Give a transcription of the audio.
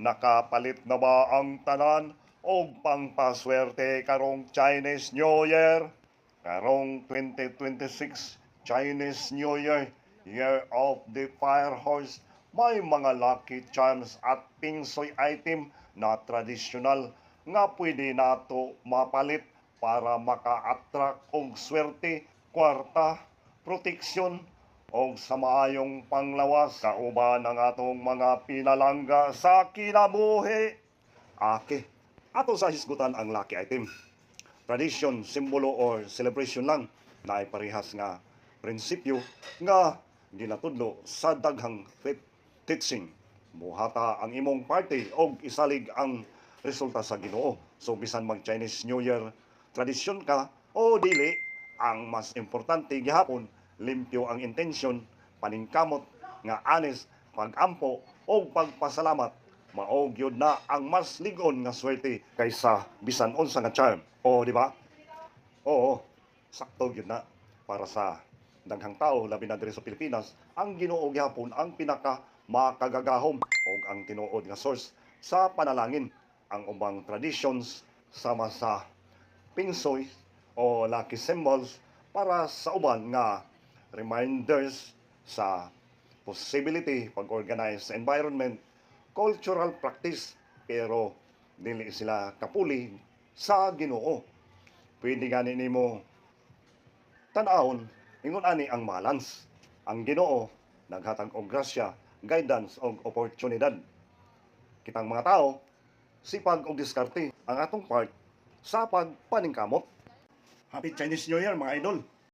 nakapalit na ba ang tanan o pangpaswerte karong Chinese New Year? Karong 2026 Chinese New Year, Year of the Fire Horse, may mga lucky charms at pingsoy item na tradisyonal nga pwede nato mapalit para maka-attract og swerte, kwarta, proteksyon o sa maayong panglawas kauban ang atong mga pinalangga sa kinabuhi. Ake, ato sa hisgutan ang lucky item. Tradition, simbolo or celebration lang na ay parehas nga prinsipyo nga ginatudlo sa daghang faith teaching. Buhata ang imong party og isalig ang resulta sa Ginoo. So bisan mag Chinese New Year tradisyon ka o dili, ang mas importante gihapon limpyo ang intensyon, paningkamot nga honest, pagampo o pagpasalamat. Mao gyud na ang mas lig-on nga swerte kaysa bisan unsa nga charm. O di ba? Oo, sakto gyud na para sa daghang tao labi na diri sa Pilipinas. Ang Ginoo gyapon ang pinaka makagagahom og ang tinuod nga source sa panalangin. Ang ubang traditions sama sa pingsoy o lucky symbols para sa uban nga reminders sa possibility pag-organize sa environment, cultural practice, pero dili sila kapuli sa Ginoo. Pwede gani nimo tan-awon ingon ani ang balance. Ang Ginoo naghatag og grasya, guidance og oportunidad. Kitang mga tao sipag og diskarte ang atong part sa pagpaningkamot. Happy Chinese New Year mga idol!